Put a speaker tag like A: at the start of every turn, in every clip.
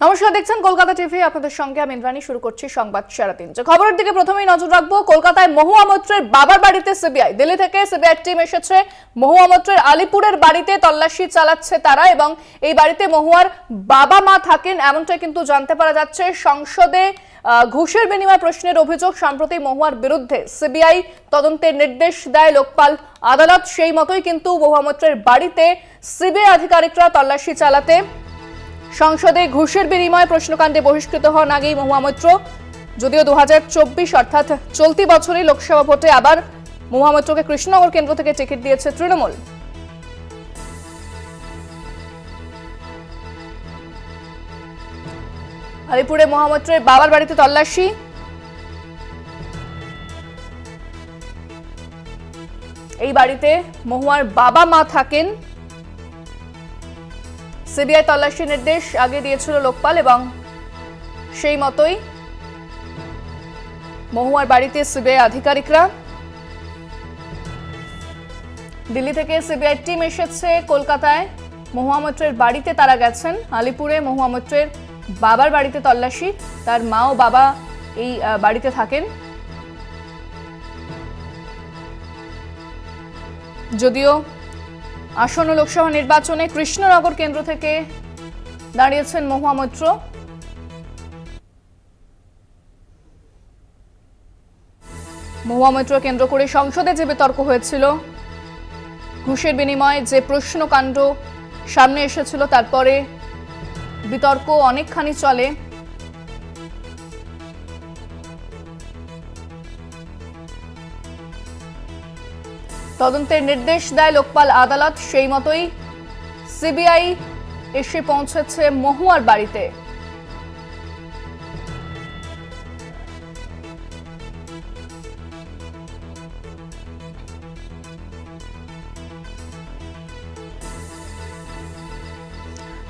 A: নমস্কার, দেখছেন কলকাতা টিভি। আপনাদের সঙ্গে আমি ইন্দ্রাণী। শুরু করছি সংবাদ সারাদিন। যে খবরের দিকে প্রথমেই নজর রাখবো, কলকাতায় মহুয়া মৈত্রের বাবার বাড়িতে সিবিআই। দিল্লি থেকে সিবিআই টিম এসেছে মহুয়া মৈত্রের আলিপুরের বাড়িতে। তল্লাশি চালাচ্ছে তারা এবং এই বাড়িতে মহুয়ার বাবা মা থাকেন এমনটাই কিন্তু জানতে পারা যাচ্ছে। সংসদে ঘুষের বিনিময় প্রশ্নের অভিযোগ সম্প্রতি মহুয়ার বিরুদ্ধে সিবিআই তদন্তের নির্দেশ দেয় লোকপাল আদালত। সেই মতোই কিন্তু মহুয়া মৈত্রের বাড়িতে সিবিআই আধিকারিকরা তল্লাশি চালাতে সংসদে ঘুষের বিনিময় প্রশ্নকাণ্ডে বহিষ্কৃত হন আগেই মহুয়া মৈত্র। যদিও 2024 অর্থাৎ চলতি বছরই লোকসভা ভোটে আবার মহুয়া মৈত্রকে কৃষ্ণনগর কেন্দ্র থেকে টিকিট দিয়েছে তৃণমূল। আলিপুরে মহুয়া মৈত্রের বাবার বাড়িতে তল্লাশি। এই বাড়িতে মহুয়ার বাবা মা থাকেন। সিবিআই তল্লাশি নির্দেশ আগে দিয়েছিল লোকপাল এবং সেই মতোই মহুয়ার বাড়িতে সিবিআই আধিকারিকরা। দিল্লি থেকে সিবিআই টিম এসেছে কলকাতায়। মহুয়া মৈত্রের বাড়িতে তারা গেছেন। আলিপুরে মহুয়া মৈত্রের বাবার বাড়িতে তল্লাশি। তার মা ও বাবা এই বাড়িতে থাকেন। যদিও আসন্ন লোকসভা নির্বাচনে কৃষ্ণনগর কেন্দ্র থেকে দাঁড়িয়েছেন মহুয়া মৈত্র। মহুয়া মৈত্র কেন্দ্র করে সংসদে যে বিতর্ক হয়েছিল, ঘুষের বিনিময়ে যে প্রশ্নকাণ্ড সামনে এসেছিল, তারপরে বিতর্ক অনেকখানি চলে। তদন্তের নির্দেশ দেয় লোকপাল আদালত। সেই মতোই সিবিআই এসে পৌঁছেছে মহুয়ার বাড়িতে।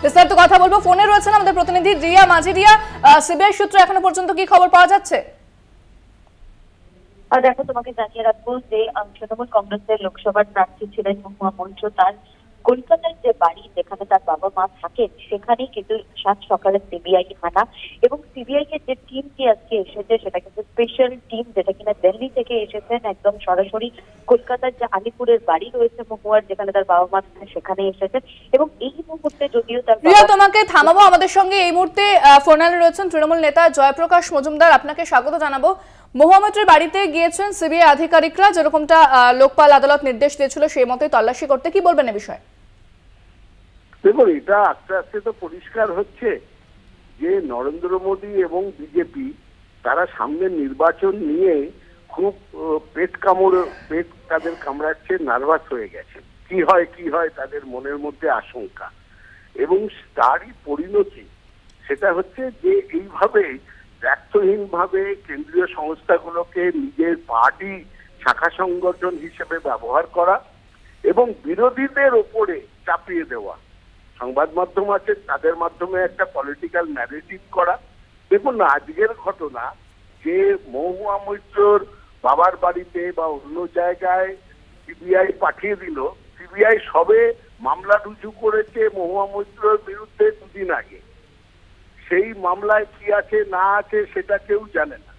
A: বিস্তারিত কথা বলবো। ফোনে রয়েছেন আমাদের প্রতিনিধি রিয়া মাঝি। রিয়া, সিবিআই সূত্রে এখনো পর্যন্ত কি খবর পাওয়া যাচ্ছে?
B: দেখো, তোমাকে জানিয়ে রাখবো যে তৃণমূল কংগ্রেসের লোকসভার প্রার্থী ছিলেন মহুয়া মৈত্র। তার কলকাতার যে বাড়ি, যেখানে তার বাবা মা থাকেন, সেখানেই কিন্তু সাত সকালে সিবিআই হানা। এবং সিবিআই এর যে টিমটি আজকে এসেছে সেটা কিন্তু স্পেশাল টিম, যেটা কিনা দিল্লি থেকে এসেছেন একদম সরাসরি কলকাতার যে আলিপুরের বাড়ি রয়েছে মহুয়ার, যেখানে তার বাবা মা থাকেন, সেখানে এসেছেন। এবং এই মুহূর্তে যদিও তার
A: রিয়া, তোমাকে থামাবো। আমাদের সঙ্গে এই মুহূর্তে ফোনে রয়েছেন তৃণমূল নেতা জয়প্রকাশ মজুমদার। আপনাকে স্বাগত জানাবো। মহুয়া মৈত্রের বাড়িতে গিয়েছেন সিবিআই আধিকারিকরা, যেরকমটা লোকপাল আদালত নির্দেশ দিয়েছিল সেই মতোই তল্লাশি করতে। কি বলবেন এ বিষয়ে?
C: দেখুন, এটা আস্তে আস্তে তো পরিষ্কার হচ্ছে যে নরেন্দ্র মোদী এবং বিজেপি তারা সামনের নির্বাচন নিয়ে খুব পেট তাদের কামড়াচ্ছে, নার্ভাস হয়ে গেছে। কি হয় তাদের মনের মধ্যে আশঙ্কা, এবং তারই পরিণতি সেটা হচ্ছে যে এইভাবে দায়িত্বহীনভাবে কেন্দ্রীয় সংস্থাগুলোকে নিজের পার্টি শাখা সংগঠন হিসেবে ব্যবহার করা এবং বিরোধীদের ওপরে চাপিয়ে দেওয়া। সংবাদ মাধ্যম আছে, তাদের মাধ্যমে একটা পলিটিক্যাল ন্যারেটিভ করা। দেখুন না, আজকের ঘটনা যে মহুয়া মৈত্রর বাবার বাড়িতে বা অন্য জায়গায় সিবিআই পাঠিয়ে দিল। সিবিআই সবে মামলা রুজু করেছে মহুয়া মৈত্রর বিরুদ্ধে দুদিন আগে। সেই মামলায় কি আছে না আছে সেটা কেউ জানে না।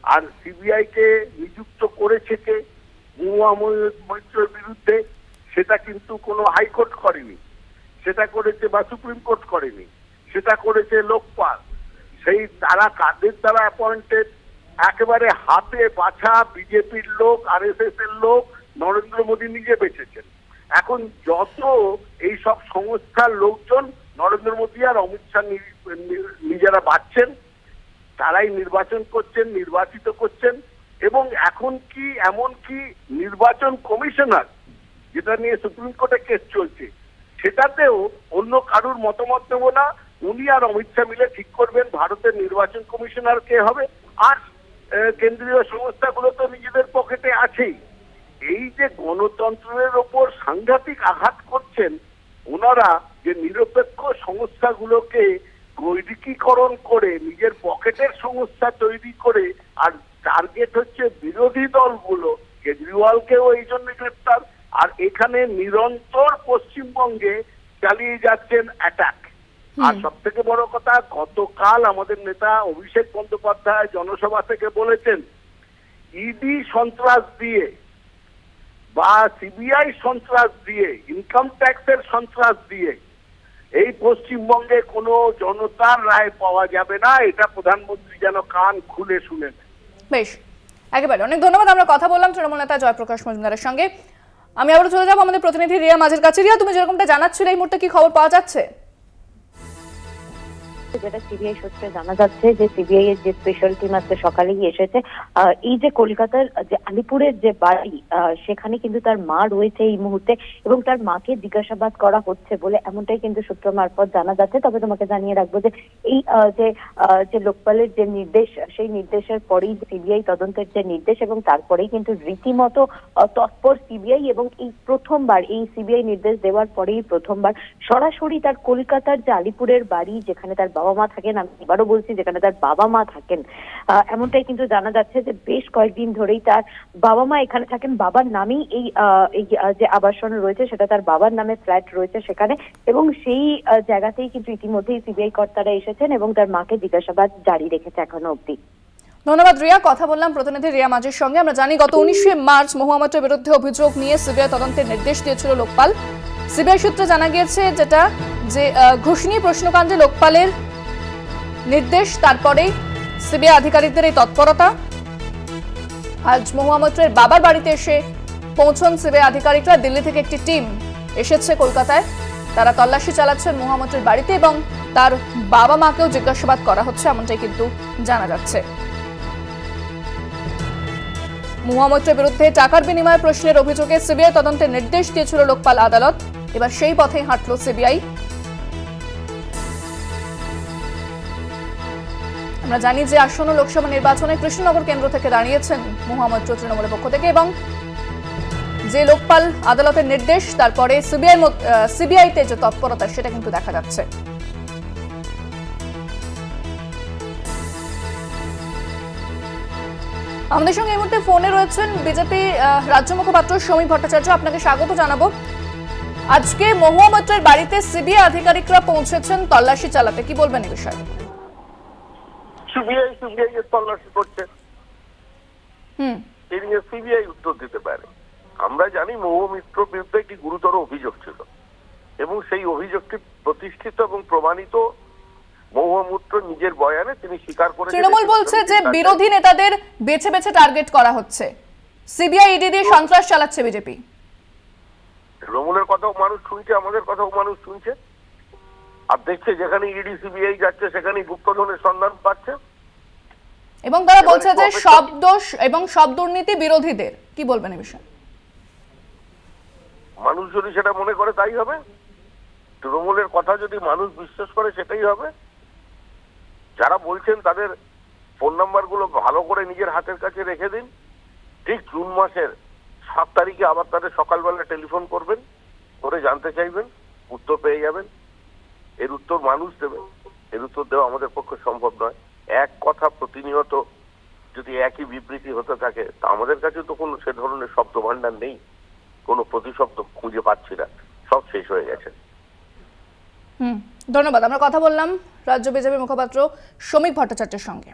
C: আর সিবিআই কে নিযুক্ত করেছে কে মহুয়া মৈত্রর বিরুদ্ধে, সেটা কিন্তু কোনো হাইকোর্ট করেনি, সেটা করেছে বা সুপ্রিম কোর্ট করেনি, সেটা করেছে লোকপাল। সেই তারা কাদের দ্বারা অ্যাপয়েন্টেড? একেবারে হাতে বাছা বিজেপির লোক, আরএসএস এর লোক, নরেন্দ্র মোদী নিজে বেঁচেছেন। এখন যত এই সব সংস্থার লোকজন নরেন্দ্র মোদী আর অমিত শাহ নিজেরা বাঁচছেন, তারাই নির্বাচন করছেন, নির্বাচিত করছেন। এবং এখন কি এমনকি নির্বাচন কমিশনার, যেটা নিয়ে সুপ্রিম কোর্টে কেস চলছে, সেটাতেও অন্য কারুর মতামত নেব না। উনি আর অমিত শাহ মিলে ঠিক করবেন ভারতের নির্বাচন কমিশনার কে হবে। আর কেন্দ্রীয় সংস্থাগুলো তো নিজেদের পকেটে আছেই। এই যে গণতন্ত্রের ওপর সাংঘাতিক আঘাত করছেন ওনারা, যে নিরপেক্ষ সংস্থাগুলোকে বৈদিকীকরণ করে নিজের পকেটের সংস্থা তৈরি করে, আর টার্গেট হচ্ছে বিরোধী দলগুলো। কেজরিওয়ালকেও এই জন্য গ্রেপ্তার। আর এখানে নিরন্তর পশ্চিমবঙ্গে চালিয়ে যাচ্ছেন অ্যাটাক। আর সব থেকে বড় কথা, গতকাল আমাদের নেতা অভিষেক বন্দ্যোপাধ্যায় জনসভা থেকে বলেছেন ইডি সন্ত্রাস দিয়ে বা সিবিআই সন্ত্রাস দিয়ে, ইনকাম ট্যাক্সের সন্ত্রাস দিয়ে এই পশ্চিমবঙ্গে কোনো জনতার রায় পাওয়া যাবে না। এটা প্রধানমন্ত্রী যেন কান খুলে শুনেন।
A: বেশ, একেবারে অনেক ধন্যবাদ। আমরা কথা বললাম তৃণমূল নেতা জয়প্রকাশ মজুমদারের সঙ্গে। আমি আবারও চলে যাবো আমাদের প্রতিনিধি রিয়া মাঝের কাছে। রিয়া, তুমি যেরকমটা জানাচ্ছিলে, এই মুহূর্তে কি খবর পাওয়া যাচ্ছে?
B: যেটা সিবিআই সূত্রে জানা যাচ্ছে যে সিবিআই এর যে স্পেশাল টিম আজকে সকালেই এসেছে। এই যে কলকাতার যে আলিপুরের যে বাড়ি, সেখানে কিন্তু তার মা রয়েছে এই মুহূর্তে এবং তার মাকে জিজ্ঞাসাবাদ করা হচ্ছে বলে এমনটাই কিন্তু সূত্র মারফত জানা যাচ্ছে। তবে তোমাকে জানিয়ে রাখবো যে এই যে লোকপালের যে নির্দেশ, সেই নির্দেশের পরেই সিবিআই তদন্তের যে নির্দেশ এবং তারপরেই কিন্তু রীতিমতো তৎপর সিবিআই এবং এই প্রথমবার এই সিবিআই নির্দেশ দেওয়ার পরেই প্রথমবার সরাসরি তার কলকাতার যে আলিপুরের বাড়ি, যেখানে তার বাবা মা থাকেন, আমি এবারও বলছি যেখানে তার বাবা মা থাকেন, এমনটাই কিন্তু জানা যাচ্ছে যে বেশ কয়েকদিন ধরেই তার বাবা মা এখানে থাকেন। বাবার নামেই এই যে আবাসন রয়েছে সেটা তার বাবার নামে ফ্ল্যাট রয়েছে সেখানে, এবং সেই জায়গাতেই কিন্তু ইতিমধ্যেই সিবিআই কর্তারা এসেছেন এবং তার মাকে জিজ্ঞাসাবাদ জারি রেখেছে এখনো অব্দি।
A: ধন্যবাদ রিয়া। কথা বললাম প্রতিনিধি রিয়া মাঝের সঙ্গে। আমরা জানি গত 19শে মার্চ মহুয়া মৈত্রের বিরুদ্ধে অভিযোগ নিয়ে সিবিআই তদন্তের নির্দেশ দিয়েছিল লোকপাল। সিবিআই সূত্রে জানা গিয়েছে যেটা যে ঘোষণী প্রশ্নকাণ্ডে লোকপালের নির্দেশ, তারপরেই সিবিআই আধিকারিকদের এই তৎপরতা। আজ মহুয়া মৈত্রের বাবার বাড়িতে এসে পৌঁছন সিবিআই আধিকারিকরা। দিল্লি থেকে একটি টিম এসেছে কলকাতায়। তারা তল্লাশি চালাচ্ছেন মহুয়া মৈত্রের বাড়িতে এবং তার বাবা মাকেও জিজ্ঞাসাবাদ করা হচ্ছে, এমনটাই কিন্তু জানা যাচ্ছে। মহুয়া মৈত্রের বিরুদ্ধে টাকার বিনিময়ে প্রশ্নের অভিযোগে সিবিআই তদন্তের নির্দেশ দিয়েছিল লোকপাল আদালত। এবার সেই পথেই হাঁটল সিবিআই। আমরা জানি যে আসন্ন লোকসভা নির্বাচনে কৃষ্ণনগর কেন্দ্র থেকে দাঁড়িয়েছেন মহুয়া মৈত্র তৃণমূলের পক্ষ থেকে, এবং যে লোকপাল আদালতের নির্দেশ তারপরে সিবিআইতে যে তৎপরতা সেটা কিন্তু দেখা যাচ্ছে। আমাদের সঙ্গে এই মুহূর্তে ফোনে রয়েছেন বিজেপি রাজ্য মুখপাত্র সমীপ ভট্টাচার্য। আপনাকে স্বাগত জানাবো। আজকে মহুয়া মৈত্রের বাড়িতে সিবিআই আধিকারিকরা পৌঁছেছেন তল্লাশি চালাতে, কি বলবেন এই বিষয়ে?
D: সিবিআই এর তল্লাশি করছে, এই নিয়ে সিবিআই উত্তর দিতে পারে। আমরা জানি মহুয়া মৈত্রের বিরুদ্ধে একটি গুরুতর অভিযোগ ছিল এবং সেই অভিযোগটি প্রতিষ্ঠিত এবং প্রমাণিত মহুয়া মৈত্র নিজের বয়ানে তিনি স্বীকার করেছেন।
A: তৃণমূল বলছে যে বিরোধী নেতাদের বেছে বেছে টার্গেট করা হচ্ছে, সিবিআই ইডি দিয়ে সন্ত্রাস চালাচ্ছে বিজেপি।
D: তৃণমূলের কথাও মানুষ শুনছে, আমাদের কথাও মানুষ শুনছে, আর দেখছে যেখানে ইডি সিবিআই যাচ্ছে সেখানেই গুপ্তধনের সন্ধান পাচ্ছে।
A: এবং তারা বলছে যে সব দোষ এবং সব দুর্নীতি বিরোধীদের, কি বলবেন এই বিষয়ে?
D: মানুষ যদি সেটা মনে করে তাই হবে। তৃণমূলের কথা যদি মানুষ বিশ্বাস করে সেটাই হবে। যারা বলছেন তাদের ফোন নাম্বার গুলো ভালো করে নিজের হাতের কাছে রেখে দিন। ঠিক জুন মাসের 7 তারিখে আবার তাদের সকালবেলা টেলিফোন করবেন, করে জানতে চাইবেন, উত্তর পেয়ে যাবেন। এর উত্তর মানুষ দেবে, এর উত্তর দেওয়া আমাদের পক্ষে সম্ভব নয়। এক কথা প্রতিনিয়ত যদি একই বিবৃতি হতে থাকে তা আমাদের কাছে তো কোনো সে ধরনের শব্দ ভান্ডার নেই, কোনো প্রতিশব্দ খুঁজে পাচ্ছি না, সব শেষ হয়ে গেছে।
A: ধন্যবাদ। আমরা কথা বললাম রাজ্য বিজেপি মুখপাত্র সমীপ ভট্টাচার্যের সঙ্গে।